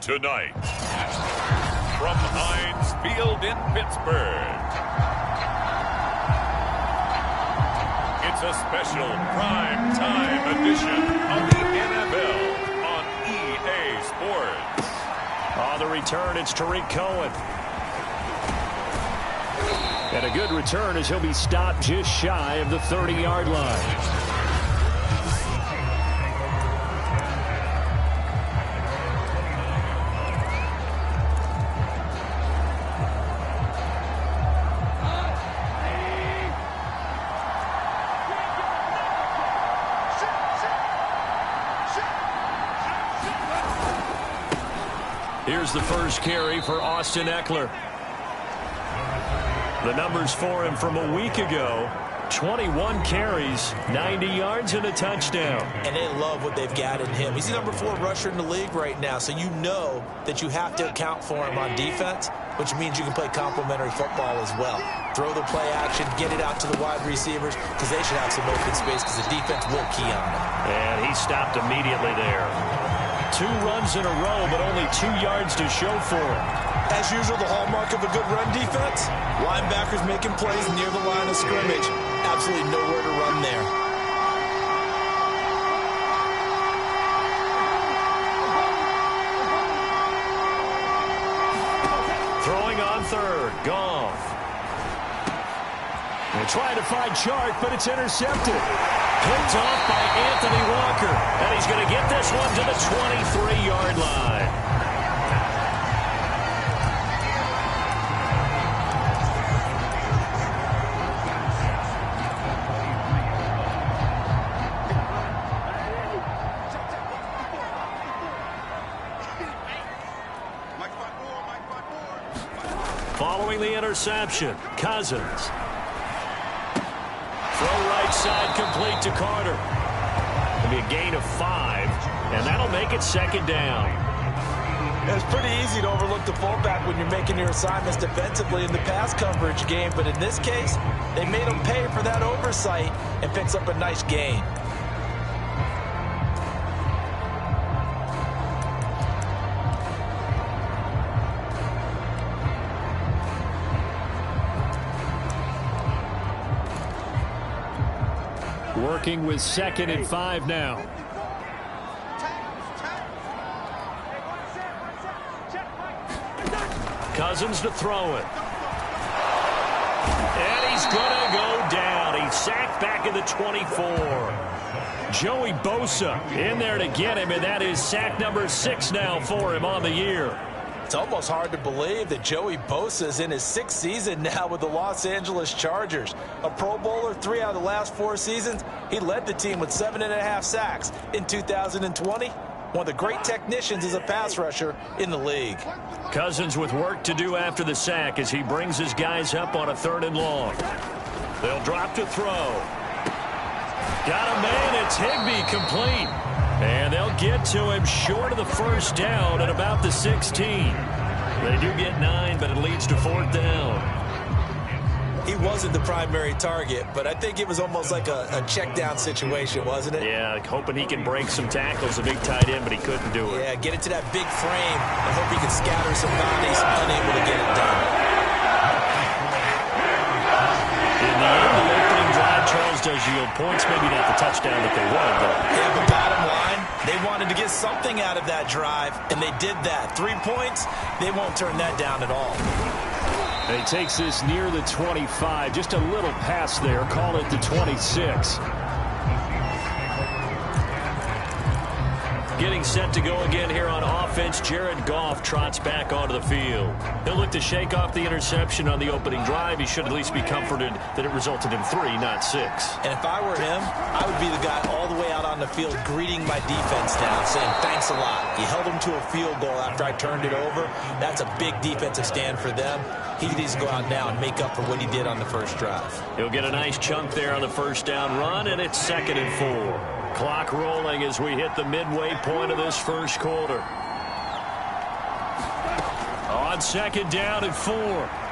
Tonight, from Heinz Field in Pittsburgh, it's a special prime time edition of the NFL on EA Sports. On the return, it's Tariq Cohen. And a good return as he'll be stopped just shy of the 30-yard line. Here's the first carry for Austin Eckler. The numbers for him from a week ago: 21 carries, 90 yards, and a touchdown. And they love what they've got in him. He's the number 4 rusher in the league right now, so you know that you have to account for him on defense, which means you can play complementary football as well. Throw the play action, get it out to the wide receivers, because they should have some open space, because the defense will key on them. And he stopped immediately there. 2 runs in a row, but only 2 yards to show for him. As usual, the hallmark of a good run defense, linebackers making plays near the line of scrimmage. Absolutely nowhere to run there. Throwing on third, Goff. They're trying to find Chark, but it's intercepted. Picked off by Anthony Walker. And he's going to get this one to the 23-yard line. Following the interception, Cousins. Throw right side complete to Carter. It'll be a gain of 5, and that'll make it second down. It's pretty easy to overlook the fullback when you're making your assignments defensively in the pass coverage game, but in this case, they made him pay for that oversight and picks up a nice gain. Working with 2nd and 5 now. Cousins to throw it. And he's going to go down. He's sacked back at the 24. Joey Bosa in there to get him, and that is sack number 6 now for him on the year. It's almost hard to believe that Joey Bosa is in his 6th season now with the Los Angeles Chargers. A Pro Bowler 3 out of the last 4 seasons. He led the team with 7.5 sacks in 2020. One of the great technicians as a pass rusher in the league. Cousins with work to do after the sack as he brings his guys up on a 3rd and long. They'll drop to throw. Got a man. It's Higbee complete. And they'll get to him short of the first down at about the 16. They do get 9, but it leads to 4th down. He wasn't the primary target, but I think it was almost like a check down situation, wasn't it? Yeah, hoping he can break some tackles, a big tight end, but he couldn't do it. Yeah, get it to that big frame and hope he can scatter some bodies, unable to get it done. In the end, the opening drive, Charles does yield points, maybe not the touchdown that they wanted, though. Yeah, but bottom line, they wanted to get something out of that drive, and they did that. 3 points, they won't turn that down at all. And he takes this near the 25. Just a little pass there. Call it the 26. Getting set to go again here on offense. Jared Goff trots back onto the field. He'll look to shake off the interception on the opening drive. He should at least be comforted that it resulted in 3, not 6. And if I were him, I would be the guy all the way out on the field greeting my defense now, saying thanks a lot. You held them to a field goal after I turned it over. That's a big defensive stand for them. He needs to go out now and make up for what he did on the first drive. He'll get a nice chunk there on the first down run, and it's 2nd and 4. Clock rolling as we hit the midway point of this first quarter. On 2nd down and 4.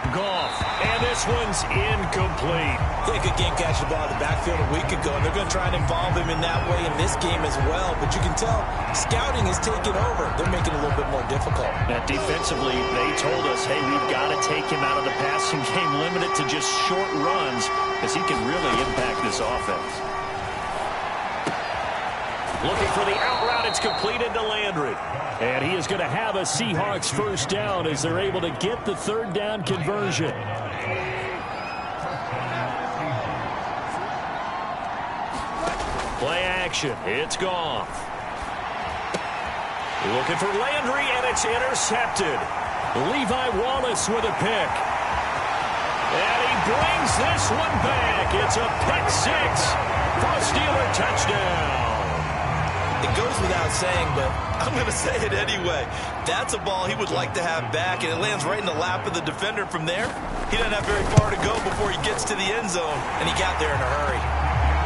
Goff, and this one's incomplete. He had a good game catching the ball in the backfield a week ago, and they're going to try and involve him in that way in this game as well. But you can tell scouting is taking over. They're making it a little bit more difficult. That defensively, they told us, hey, we've got to take him out of the passing game, limit it to just short runs, as he can really impact this offense. Looking for the out route. It's completed to Landry. And he is going to have a Seahawks first down as they're able to get the third down conversion. Play action. It's Goff. Looking for Landry, and it's intercepted. Levi Wallace with a pick. And he brings this one back. It's a pick six for a Steeler touchdown. It goes without saying, but I'm going to say it anyway. That's a ball he would like to have back, and it lands right in the lap of the defender from there. He doesn't have very far to go before he gets to the end zone, and he got there in a hurry.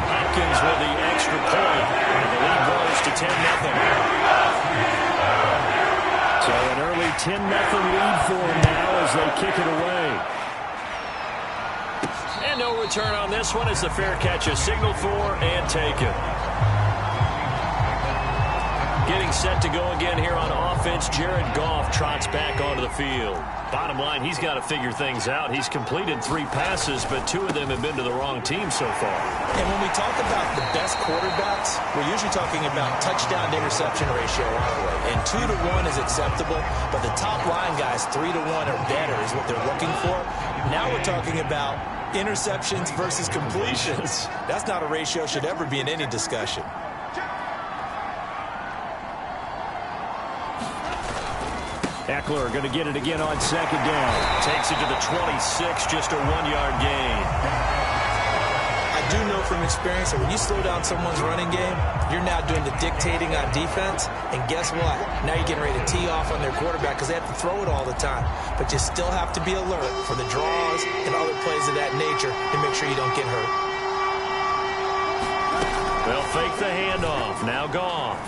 Hopkins with the extra point, and the lead grows to 10-0. So an early 10-0 lead for him now as they kick it away. And no return on this one as the fair catch is signaled for and taken. Getting set to go again here on offense, Jared Goff trots back onto the field. Bottom line, he's got to figure things out. He's completed 3 passes, but 2 of them have been to the wrong team so far. And when we talk about the best quarterbacks, we're usually talking about touchdown to interception ratio, aren't we? And 2 to 1 is acceptable, but the top line guys, 3 to 1 or better is what they're looking for. Now we're talking about interceptions versus completions. That's not a ratio should ever be in any discussion. Eckler going to get it again on second down. Takes it to the 26, just a 1-yard gain. I do know from experience that when you slow down someone's running game, you're now doing the dictating on defense. And guess what? Now you're getting ready to tee off on their quarterback because they have to throw it all the time. But you still have to be alert for the draws and other plays of that nature to make sure you don't get hurt. They'll fake the handoff. Now Goff.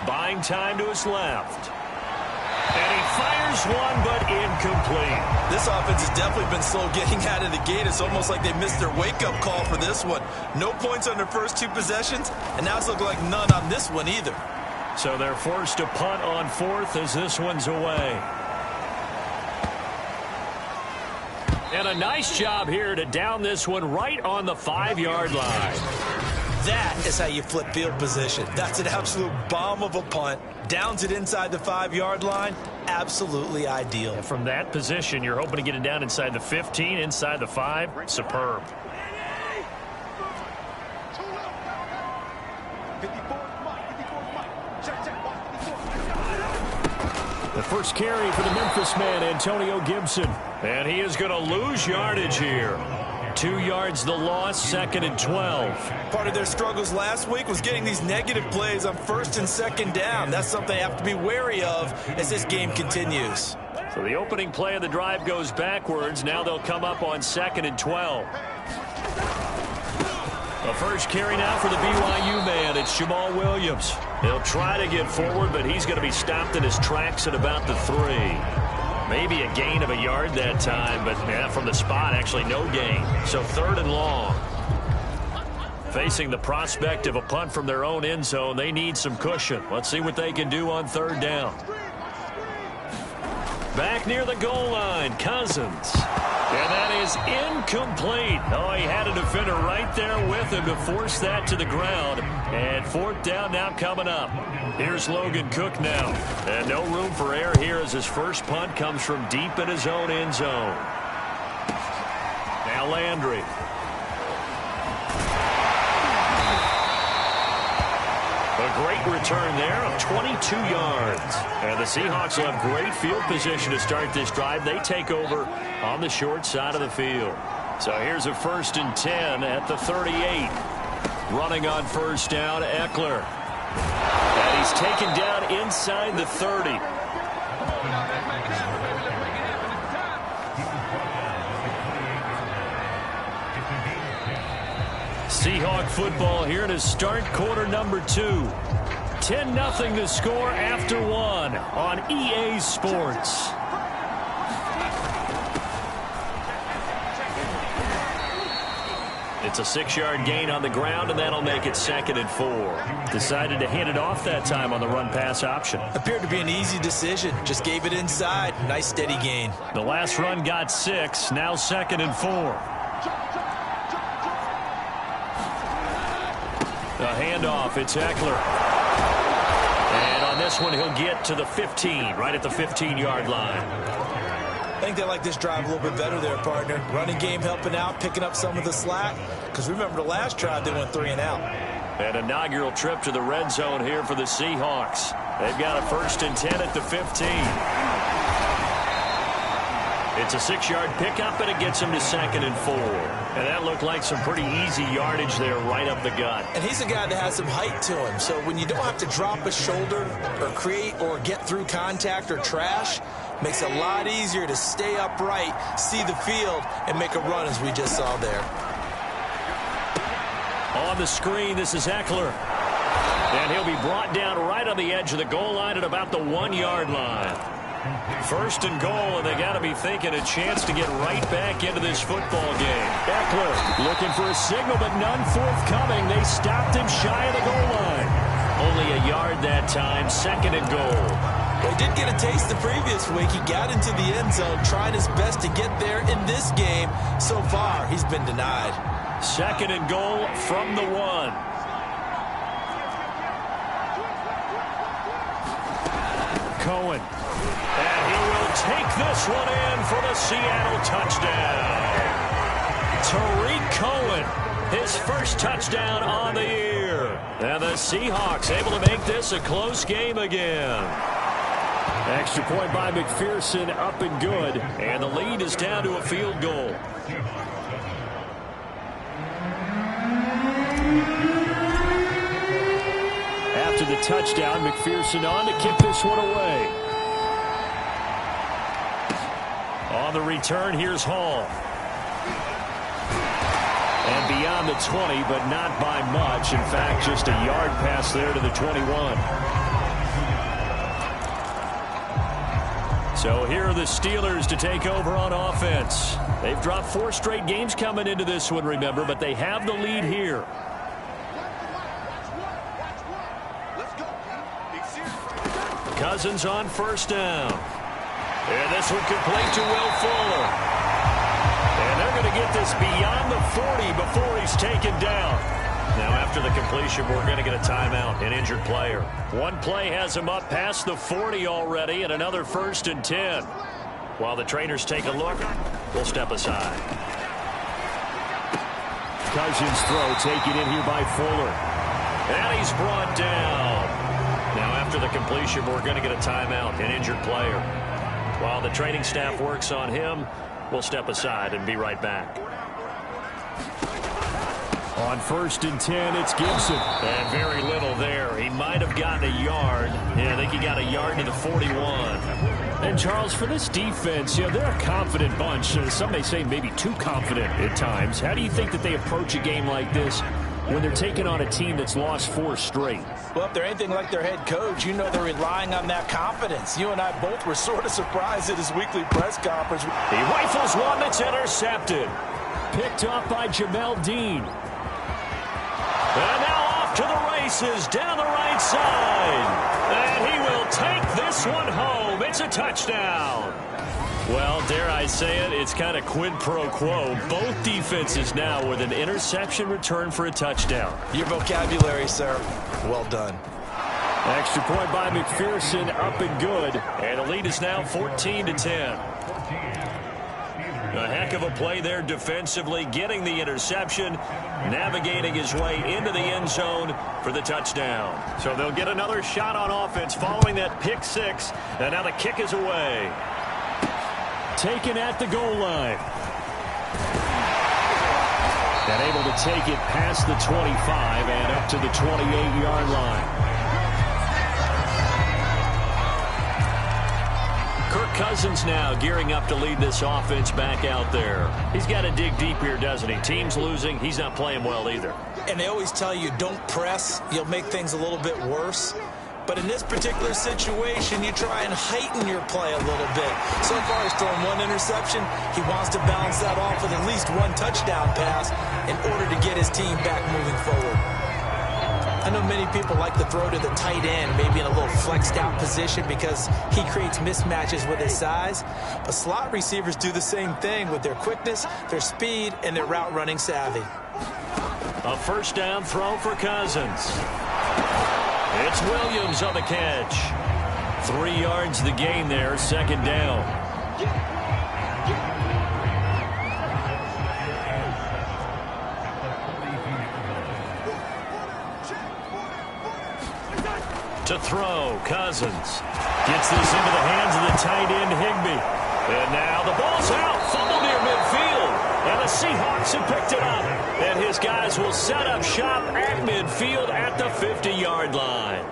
Buying time to his left. And he fires one, but incomplete. This offense has definitely been slow getting out of the gate. It's almost like they missed their wake-up call for this one. No points on their first 2 possessions, and now it's looking like none on this one either. So they're forced to punt on 4th as this one's away. And a nice job here to down this one right on the 5-yard line. That is how you flip field position. That's an absolute bomb of a punt. Downs it inside the 5-yard line. Absolutely ideal. And from that position, you're hoping to get it down inside the 15, inside the 5. Superb. The first carry for the Memphis man, Antonio Gibson. And he is going to lose yardage here. 2 yards the loss, 2nd and 12. Part of their struggles last week was getting these negative plays on 1st and 2nd down. That's something they have to be wary of as this game continues. So the opening play of the drive goes backwards. Now they'll come up on 2nd and 12. The first carry now for the BYU man. It's Jamal Williams. He'll try to get forward, but he's going to be stopped in his tracks at about the 3. Maybe a gain of a yard that time, but from the spot, actually no gain. So 3rd and long. Facing the prospect of a punt from their own end zone, they need some cushion. Let's see what they can do on 3rd down. Back near the goal line, Cousins. And that is incomplete. Oh, he had a defender right there with him to force that to the ground. And 4th down now coming up. Here's Logan Cook now. And no room for error here as his first punt comes from deep in his own end zone. Now Landry. A great return there of 22 yards. And the Seahawks will have great field position to start this drive. They take over on the short side of the field. So here's a 1st and 10 at the 38. Running on 1st down, Eckler. And he's taken down inside the 30. Seahawk football here to start quarter number 2. 10-0 to score after 1 on EA Sports. It's a 6-yard gain on the ground, and that'll make it 2nd and 4. Decided to hand it off that time on the run-pass option. Appeared to be an easy decision. Just gave it inside. Nice steady gain. The last run got 6. Now 2nd and 4. The handoff. It's Eckler. And on this one, he'll get to the 15, right at the 15-yard line. I think they like this drive a little bit better there, partner. Running game helping out, picking up some of the slack. Because remember, the last drive, they went 3 and out. An inaugural trip to the red zone here for the Seahawks. They've got a 1st and 10 at the 15. It's a 6-yard pickup, and it gets him to 2nd and 4. And that looked like some pretty easy yardage there right up the gut. And he's a guy that has some height to him. So when you don't have to drop a shoulder or create or get through contact or trash, makes it a lot easier to stay upright, see the field, and make a run as we just saw there. On the screen, this is Eckler. And he'll be brought down right on the edge of the goal line at about the 1-yard line. 1st and goal, and they got to be thinking a chance to get right back into this football game. Eckler looking for a signal, but none forthcoming. They stopped him shy of the goal line. Only a yard that time, 2nd and goal. Well, he did get a taste the previous week. He got into the end zone, trying his best to get there in this game. So far, he's been denied. 2nd and goal from the 1. Cohen. And he will take this one in for the Seattle touchdown. Tariq Cohen, his first touchdown on the year. And the Seahawks able to make this a close game again. Extra point by McPherson, up and good. And the lead is down to a field goal. After the touchdown, McPherson on to kick this one away. On the return, here's Hall. And beyond the 20, but not by much. In fact, just a yard pass there to the 21. So here are the Steelers to take over on offense. They've dropped 4 straight games coming into this one, remember, but they have the lead here. Cousins on 1st down. And this one complete to Will Fuller. And they're going to get this beyond the 40 before he's taken down. Now after the completion, we're going to get a timeout, an injured player. One play has him up past the 40 already, and another 1st and 10. While the trainers take a look, we'll step aside. Cousins throw taken in here by Fuller. And he's brought down. Now after the completion, we're going to get a timeout, an injured player. While the training staff works on him, we'll step aside and be right back. On 1st and 10, it's Gibson. And very little there. He might have gotten a yard. Yeah, I think he got a yard to the 41. And, Charles, for this defense, you know, they're a confident bunch. Some may say maybe too confident at times. How do you think that they approach a game like this when they're taking on a team that's lost 4 straight? Well, if they're anything like their head coach, you know they're relying on that confidence. You and I both were sort of surprised at his weekly press conference. He rifles one that's intercepted. Picked off by Jamel Dean. And now off to the races down the right side. And he will take this one home. It's a touchdown. Well, dare I say it, it's kind of quid pro quo. Both defenses now with an interception return for a touchdown. Your vocabulary, sir. Well done. Extra point by McPherson, up and good. And the lead is now 14-10. A heck of a play there defensively, getting the interception, navigating his way into the end zone for the touchdown. So they'll get another shot on offense following that pick 6, and now the kick is away. Taken at the goal line. And able to take it past the 25 and up to the 28-yard line. Kirk Cousins now gearing up to lead this offense back out there. He's got to dig deep here, doesn't he? Team's losing. He's not playing well either. And they always tell you don't press. You'll make things a little bit worse. But in this particular situation, you try and heighten your play a little bit. So far, he's thrown one interception. He wants to balance that off with at least one touchdown pass in order to get his team back moving forward. I know many people like to throw to the tight end, maybe in a little flexed out position because he creates mismatches with his size. But slot receivers do the same thing with their quickness, their speed, and their route running savvy. A first down throw for Cousins. It's Williams on the catch. 3 yards the gain there, second down. To throw, Cousins. Gets this into the hands of the tight end, Higbee. And now the ball's out, fumbled near midfield. And the Seahawks have picked it up. And his guys will set up shop at midfield at the 50-yard line.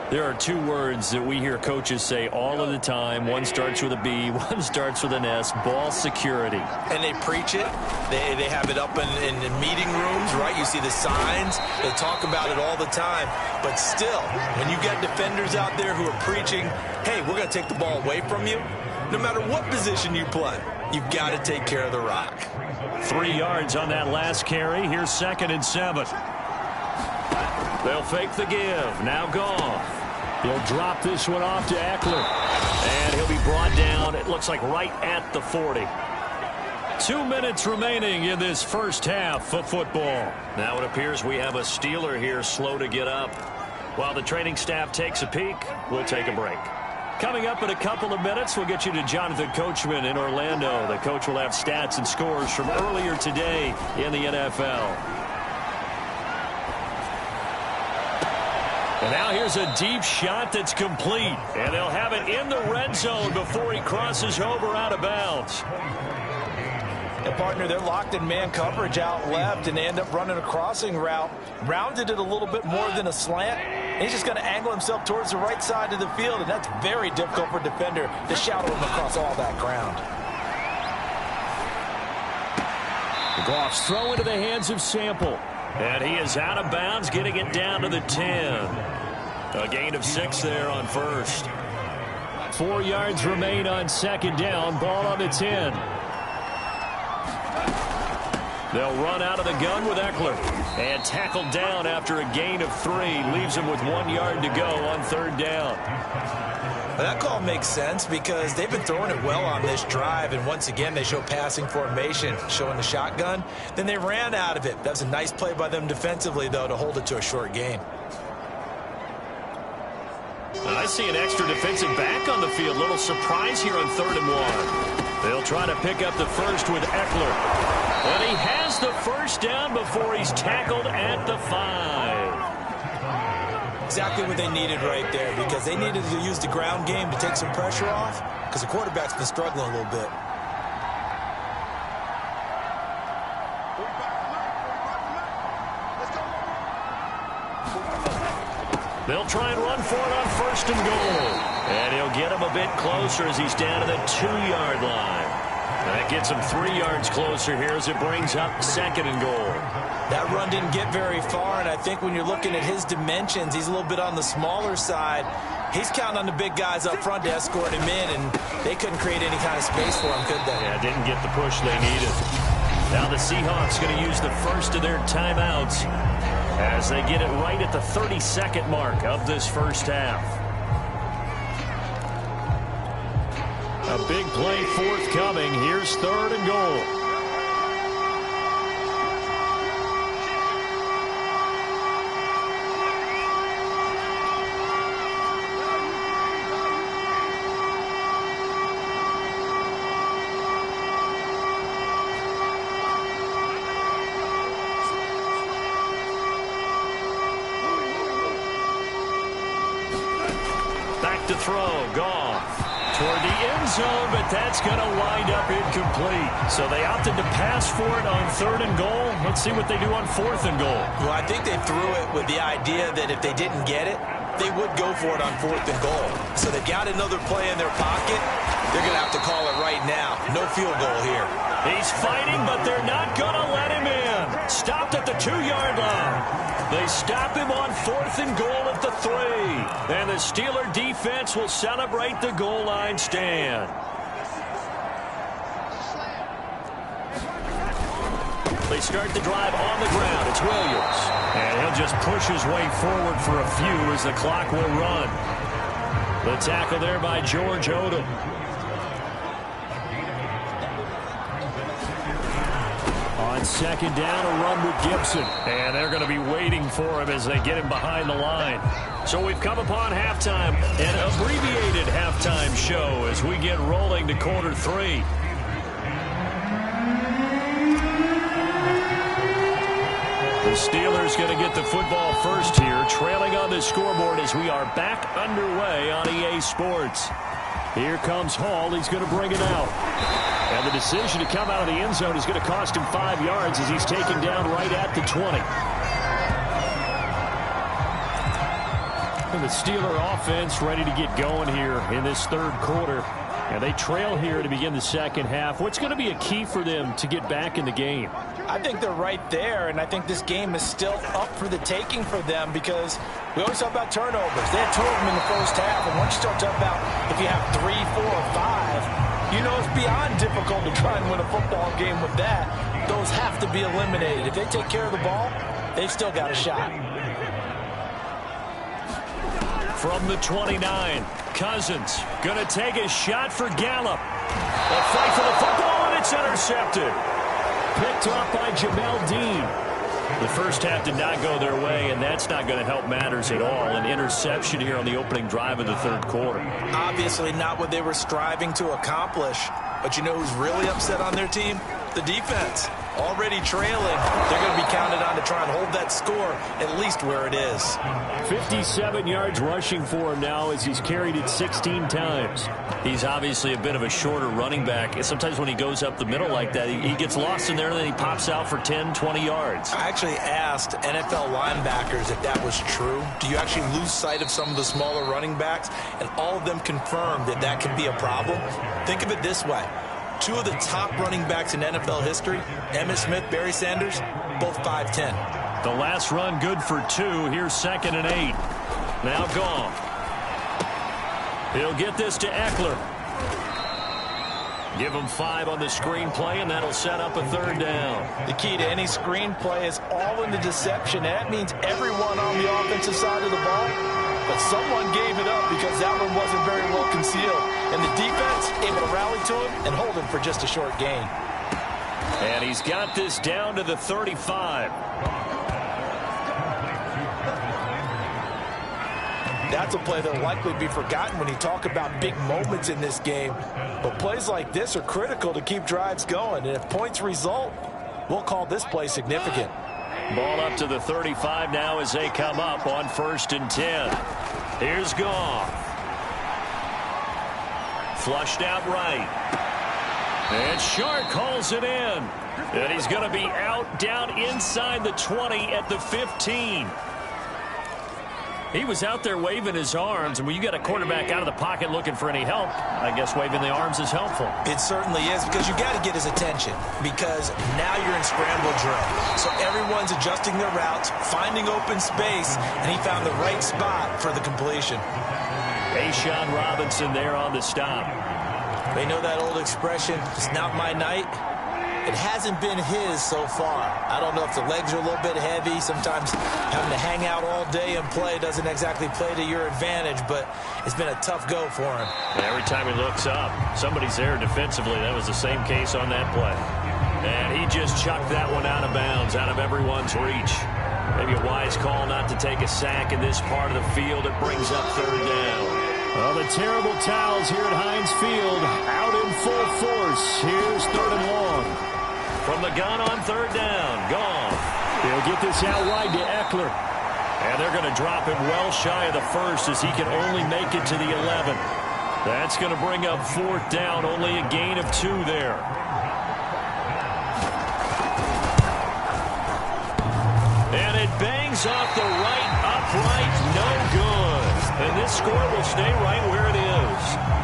There are 2 words that we hear coaches say all of the time. One starts with a B, one starts with an S, ball security. And they preach it. They have it up in meeting rooms, right? You see the signs. They talk about it all the time. But still, when you got defenders out there who are preaching, hey, we're going to take the ball away from you, no matter what position you play, you've got to take care of the rock. 3 yards on that last carry. Here's 2nd and 7. They'll fake the give. Now Goff. He'll drop this one off to Eckler. And he'll be brought down, it looks like right at the 40. 2 minutes remaining in this first half of football. Now it appears we have a Steeler here slow to get up. While the training staff takes a peek, we'll take a break. Coming up in a couple of minutes, we'll get you to Jonathan Coachman in Orlando. The coach will have stats and scores from earlier today in the NFL. And now here's a deep shot that's complete. And they'll have it in the red zone before he crosses over out of bounds. And partner, they're locked in man coverage out left, and they end up running a crossing route. Rounded it a little bit more than a slant. And he's just going to angle himself towards the right side of the field, and that's very difficult for a defender to shadow him across all that ground. Goff's throw into the hands of Sample. And he is out of bounds, getting it down to the 10. A gain of 6 there on first. 4 yards remain on second down. Ball on the 10. They'll run out of the gun with Eckler. And tackled down after a gain of 3. Leaves him with 1 yard to go on third down. Well, that call makes sense because they've been throwing it well on this drive, and once again they show passing formation, showing the shotgun. Then they ran out of it. That was a nice play by them defensively, though, to hold it to a short gain. I see an extra defensive back on the field. Little surprise here on 3rd and 1. They'll try to pick up the first with Eckler. And he has the first down before he's tackled at the 5. Exactly what they needed right there, because they needed to use the ground game to take some pressure off, because the quarterback's been struggling a little bit. They'll try and run for it on 1st and goal. And he'll get him a bit closer as he's down to the 2-yard line. That gets him 3 yards closer here as it brings up 2nd and goal. That run didn't get very far, and I think when you're looking at his dimensions, he's a little bit on the smaller side. He's counting on the big guys up front to escort him in, and they couldn't create any kind of space for him, could they? Yeah, didn't get the push they needed. Now the Seahawks going to use the first of their timeouts as they get it right at the 32nd mark of this first half. A big play forthcoming. Here's 3rd and goal. Back to throw. Goff toward the end zone, but that's going to wind up incomplete. So they opted to pass for it on 3rd and goal. Let's see what they do on 4th and goal. Well, I think they threw it with the idea that if they didn't get it, they would go for it on 4th and goal. So they've got another play in their pocket. They're going to have to call it right now. No field goal here. He's fighting, but they're not going to let him in. Stopped at the 2-yard line. They stop stop him on 4th and goal at the 3. And the Steeler defense will celebrate the goal line stand. They start the drive on the ground. It's Williams. And he'll just push his way forward for a few as the clock will run. The tackle there by George Odom. On 2nd down, a run with Gibson. And they're going to be waiting for him as they get him behind the line. So we've come upon halftime, an abbreviated halftime show as we get rolling to quarter 3. The Steelers going to get the football first here, trailing on the scoreboard as we are back underway on EA Sports. Here comes Hall. He's going to bring it out. And the decision to come out of the end zone is going to cost him 5 yards as he's taken down right at the 20. And the Steeler offense ready to get going here in this 3rd quarter. And they trail here to begin the 2nd half. What's going to be a key for them to get back in the game? I think they're right there, and I think this game is still up for the taking for them because we always talk about turnovers. They had 2 of them in the first half, and once you start talking about if you have 3, 4, or 5, you know it's beyond difficult to try and win a football game with that. Those have to be eliminated. If they take care of the ball, they've still got a shot. From the 29, Cousins going to take a shot for Gallup. A fight for the football, and it's intercepted. Picked up by Jamel Dean. The first half did not go their way, and that's not going to help matters at all. An interception here on the opening drive of the 3rd quarter. Obviously not what they were striving to accomplish. But you know who's really upset on their team? The defense. Already trailing. They're going to be counted on to try and hold that score at least where it is. 57 yards rushing for him now as he's carried it 16 times. He's obviously a bit of a shorter running back. Sometimes when he goes up the middle like that, he gets lost in there and then he pops out for 10, 20 yards. I actually asked NFL linebackers if that was true. Do you actually lose sight of some of the smaller running backs? And all of them confirmed that that can be a problem. Think of it this way. 2 of the top running backs in NFL history, Emmitt Smith, Barry Sanders, both 5'10". The last run good for 2. Here's 2nd and 8. Now gone. He'll get this to Eckler. Give him 5 on the screenplay, and that'll set up a 3rd down. The key to any screenplay is all in the deception. That means everyone on the offensive side of the ball. But someone gave it up because that one wasn't very well concealed. And the defense able to rally to him and hold him for just a short gain. And he's got this down to the 35. That's a play that will likely be forgotten when you talk about big moments in this game. But plays like this are critical to keep drives going. And if points result, we'll call this play significant. Ball up to the 35 now as they come up on 1st and 10. Here's Goff. Flushed out right. And Shark calls it in. And he's going to be out down inside the 20 at the 15. He was out there waving his arms, and when you got a quarterback out of the pocket looking for any help, I guess waving the arms is helpful. It certainly is, because you got to get his attention, because now you're in scramble drill. So everyone's adjusting their routes, finding open space, and he found the right spot for the completion. A'Shawn Robinson there on the stop. They know that old expression, it's not my night. It hasn't been his so far. I don't know if the legs are a little bit heavy. Sometimes having to hang out all day and play doesn't exactly play to your advantage, but it's been a tough go for him. And every time he looks up, somebody's there defensively. That was the same case on that play. And he just chucked that one out of bounds, out of everyone's reach. Maybe a wise call not to take a sack in this part of the field. It brings up 3rd down. Well, the terrible towels here at Heinz Field out in full force. Here's 3rd and long. From the gun on 3rd down. Gone. He'll get this out wide to Eckler. And they're going to drop him well shy of the 1st as he can only make it to the 11. That's going to bring up 4th down. Only a gain of 2 there. And it bangs off the right upright. No good. And this score will stay right where it is.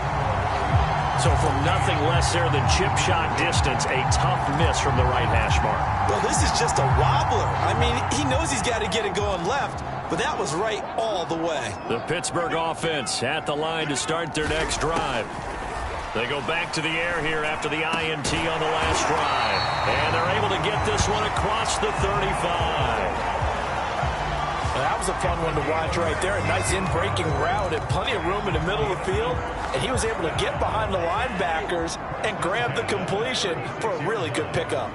So from nothing less there than chip shot distance, a tough miss from the right hash mark. Well, this is just a wobbler. I mean, he knows he's got to get it going left, but that was right all the way. The Pittsburgh offense at the line to start their next drive. They go back to the air here after the INT on the last drive. And they're able to get this one across the 35. That was a fun one to watch right there. A nice in-breaking route and plenty of room in the middle of the field. And he was able to get behind the linebackers and grab the completion for a really good pickup.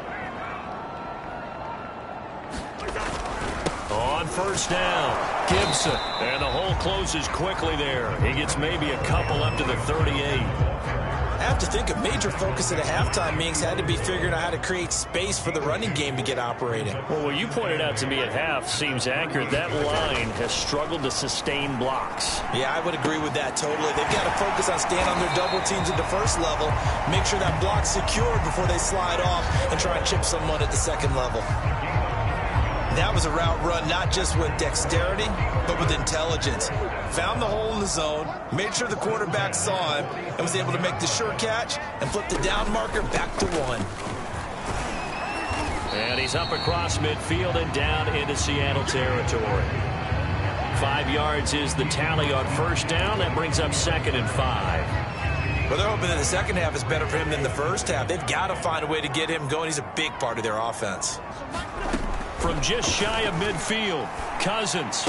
On first down, Gibson. And the hole closes quickly there. He gets maybe a couple up to the 38. I have to think a major focus at a halftime meetings had to be figuring out how to create space for the running game to get operating. Well, what you pointed out to me at half seems accurate. That line has struggled to sustain blocks. Yeah, I would agree with that totally. They've got to focus on staying on their double teams at the first level, make sure that block's secure before they slide off and try and chip someone at the second level. That was a route run not just with dexterity, but with intelligence. Found the hole in the zone, made sure the quarterback saw him, and was able to make the sure catch and flip the down marker back to 1. And he's up across midfield and down into Seattle territory. 5 yards is the tally on first down. That brings up 2nd and 5. Well, they're hoping that the second half is better for him than the first half. They've got to find a way to get him going. He's a big part of their offense. From just shy of midfield, Cousins.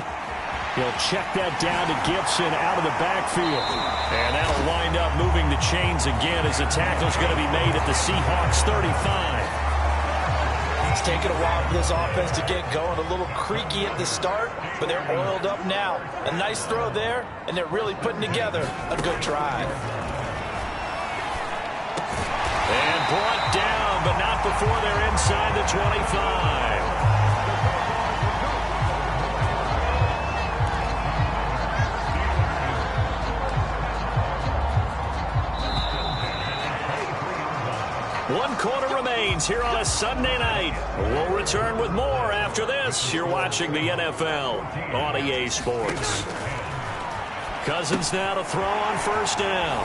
He'll check that down to Gibson out of the backfield. And that'll wind up moving the chains again as the tackle's going to be made at the Seahawks 35. It's taken a while for this offense to get going. A little creaky at the start, but they're oiled up now. A nice throw there, and they're really putting together a good drive. And brought down, but not before they're inside the 25. One quarter remains here on a Sunday night. We'll return with more after this. You're watching the NFL on EA Sports. Cousins now to throw on first down.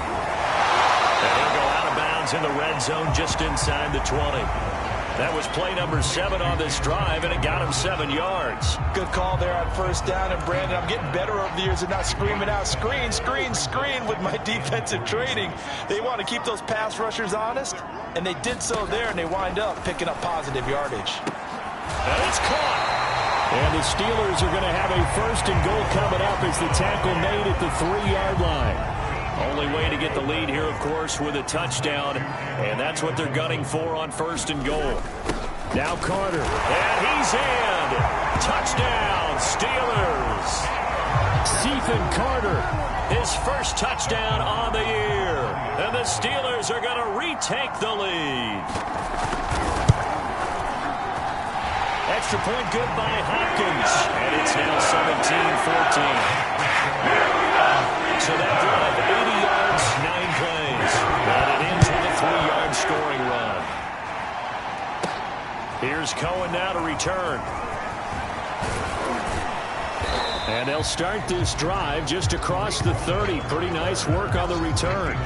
And he'll go out of bounds in the red zone just inside the 20. That was play number 7 on this drive, and it got him 7 yards. Good call there on first down. And, Brandon, I'm getting better over the years and not screaming out, screen, screen, screen with my defensive training. They want to keep those pass rushers honest, and they did so there, and they wind up picking up positive yardage. And it's caught. And the Steelers are going to have a 1st and goal coming up as the tackle made at the 3-yard line. Only way to get the lead here, of course, with a touchdown, and that's what they're gunning for on 1st and goal. Now Carter, and he's in. Touchdown, Steelers. Stephen Carter, his first touchdown on the year, and the Steelers are going to retake the lead. Extra point good by Hopkins, and it's now 17-14. So that drive, 80 yards, 9 plays. And it ends with a 3-yard scoring run. Here's Cohen now to return. And they'll start this drive just across the 30. Pretty nice work on the return.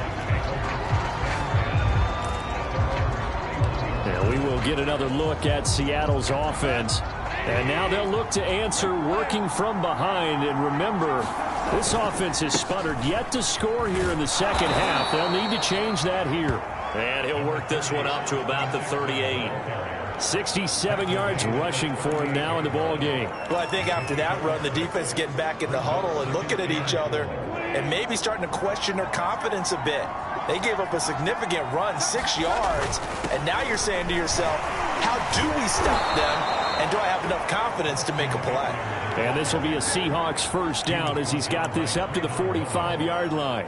And we will get another look at Seattle's offense. And now they'll look to answer working from behind. And remember, this offense has sputtered yet to score here in the second half. They'll need to change that here. And he'll work this one up to about the 38. 67 yards rushing for him now in the ball game. Well, I think after that run, the defense is getting back in the huddle and looking at each other and maybe starting to question their confidence a bit. They gave up a significant run, 6 yards, and now you're saying to yourself, how do we stop them? And do I have enough confidence to make a play? And this will be a Seahawks first down as he's got this up to the 45-yard line.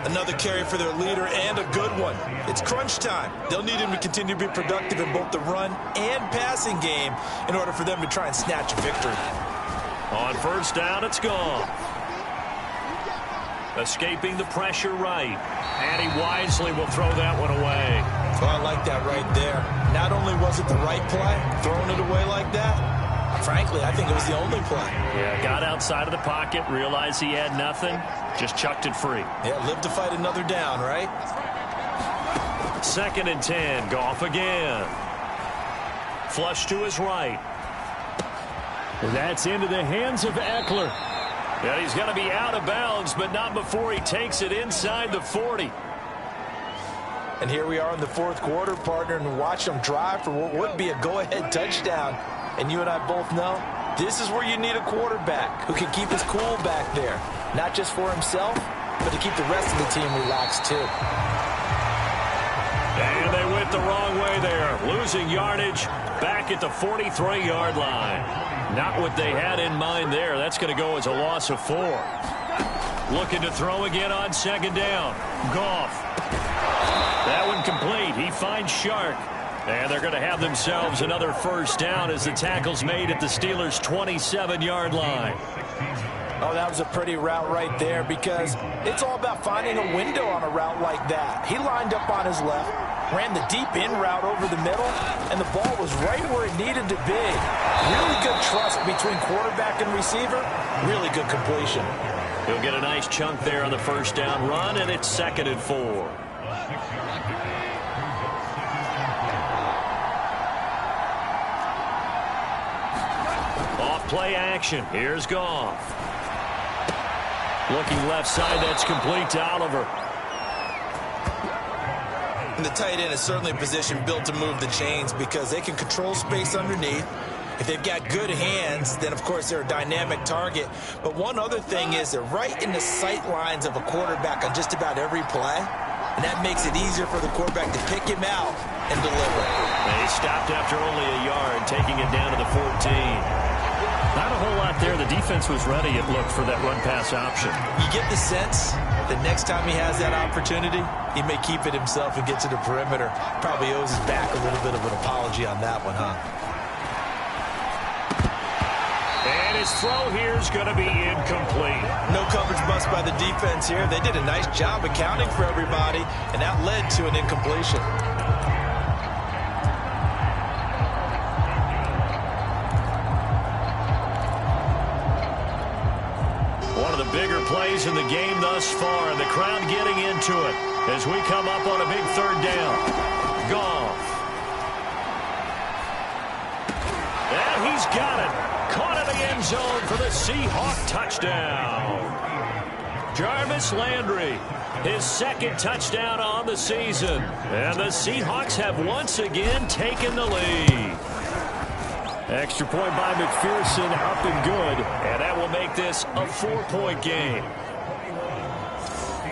Another carry for their leader and a good one. It's crunch time. They'll need him to continue to be productive in both the run and passing game in order for them to try and snatch a victory. On first down, it's gone. Escaping the pressure right. And he wisely will throw that one away. Well, I like that right there. Not only was it the right play, throwing it away like that, frankly, I think it was the only play. Yeah, got outside of the pocket, realized he had nothing, just chucked it free. Yeah, live to fight another down, right? 2nd and 10, Goff again. Flush to his right. That's into the hands of Eckler. And he's going to be out of bounds, but not before he takes it inside the 40. And here we are in the fourth quarter, partner, and watch them drive for what would be a go-ahead touchdown. And you and I both know this is where you need a quarterback who can keep his cool back there, not just for himself, but to keep the rest of the team relaxed too. And they went the wrong way there, losing yardage back at the 43-yard line. Not what they had in mind there. That's going to go as a loss of 4. Looking to throw again on second down. Goff. That one complete. He finds Shark. And they're going to have themselves another first down as the tackle's made at the Steelers' 27-yard line. Oh, that was a pretty route right there because it's all about finding a window on a route like that. He lined up on his left, ran the deep in route over the middle, and the ball was right where it needed to be. Really good trust between quarterback and receiver. Really good completion. He'll get a nice chunk there on the first down run, and it's 2nd and 4. Off play action. Here's Goff. Looking left side, that's complete to Oliver. And the tight end is certainly a position built to move the chains because they can control space underneath. If they've got good hands, then, of course, they're a dynamic target. But one other thing is they're right in the sight lines of a quarterback on just about every play. And that makes it easier for the quarterback to pick him out and deliver. They stopped after only a yard, taking it down to the 14. Not a whole lot there. The defense was ready, it looked, for that run-pass option. You get the sense that next time he has that opportunity, he may keep it himself and get to the perimeter. Probably owes his back a little bit of an apology on that one, huh? And his throw here is going to be incomplete. No coverage bust by the defense here. They did a nice job accounting for everybody, and that led to an incompletion. One of the bigger plays in the game thus far, and the crowd getting into it as we come up on a big third down. Goff. And he's got it. Caught in the end zone for the Seahawks touchdown. Jarvis Landry, his 2nd touchdown on the season. And the Seahawks have once again taken the lead. Extra point by McPherson, up and good. And that will make this a 4-point game.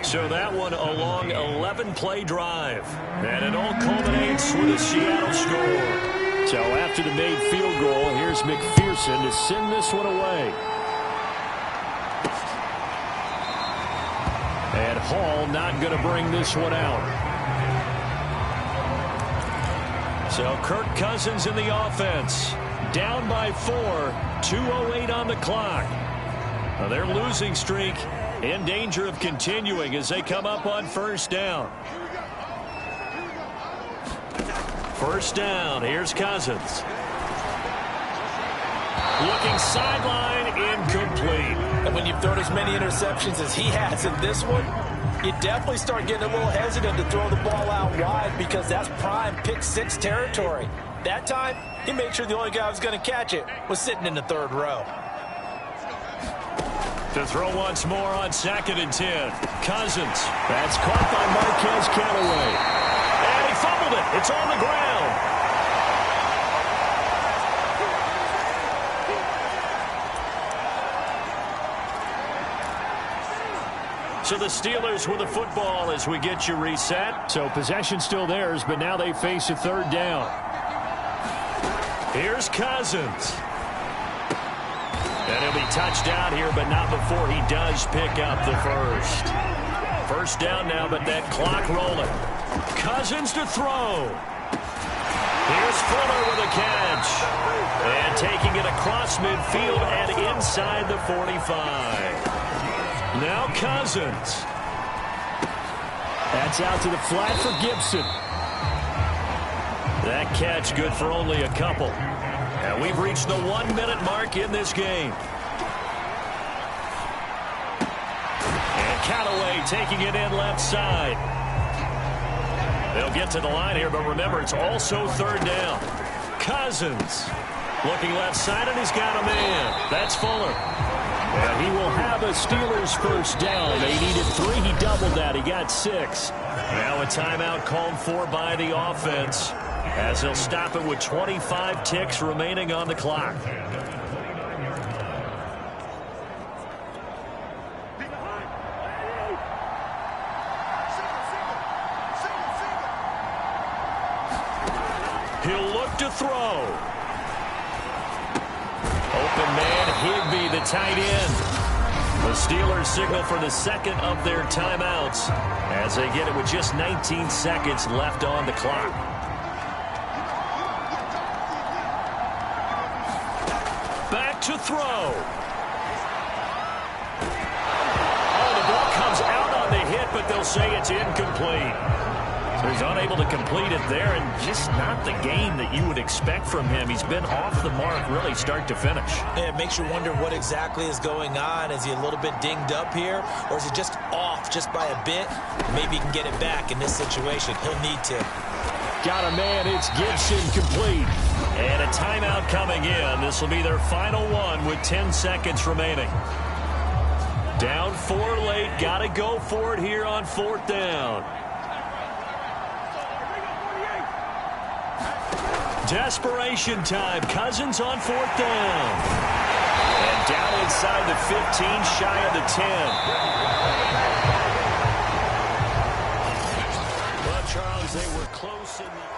So that one a long 11-play drive. And it all culminates with a Seattle score. So after the made field goal, here's McPherson to send this one away. And Hall not going to bring this one out. So Kirk Cousins in the offense. Down by 4, 2:08 on the clock. Now their losing streak in danger of continuing as they come up on first down. First down, here's Cousins. Looking sideline, incomplete. And when you've thrown as many interceptions as he has in this one, you definitely start getting a little hesitant to throw the ball out wide because that's prime pick 6 territory. That time, he made sure the only guy who was going to catch it was sitting in the 3rd row. To throw once more on 2nd and 10. Cousins. That's caught by Marquez Callaway. And he fumbled it. It's on the ground. So the Steelers with the football as we get you reset. So possession still theirs, but now they face a 3rd down. Here's Cousins. And he'll be touched down here, but not before he does pick up the first. First down now, but that clock rolling. Cousins to throw. Here's Fuller with a catch. And taking it across midfield and inside the 45. Now Cousins. That's out to the flat for Gibson. That catch good for only a couple. And we've reached the 1-minute mark in this game. And Callaway taking it in left side. They'll get to the line here, but remember, it's also 3rd down. Cousins. Looking left side, and he's got a man. That's Fuller. And he will have a Steelers first down. They needed 3. He doubled that. He got 6. Now a timeout called for by the offense, as he'll stop it with 25 ticks remaining on the clock. He'll look to throw. Open man, Higbee, the tight end. The Steelers signal for the second of their timeouts as they get it with just 19 seconds left on the clock. Back to throw. Oh, the ball comes out on the hit, but they'll say it's incomplete. So he's unable to complete it there, and just not the game that you would expect from him. He's been off the mark really start to finish. Yeah, it makes you wonder what exactly is going on. Is he a little bit dinged up here, or is he just off just by a bit? Maybe he can get it back in this situation. He'll need to. Got a man. It's Gibson complete. And a timeout coming in. This will be their final one with 10 seconds remaining. Down 4 late. Got to go for it here on 4th down. Desperation time. Cousins on 4th down. And down inside the 15, shy of the 10. Well, Charles, they were close in the...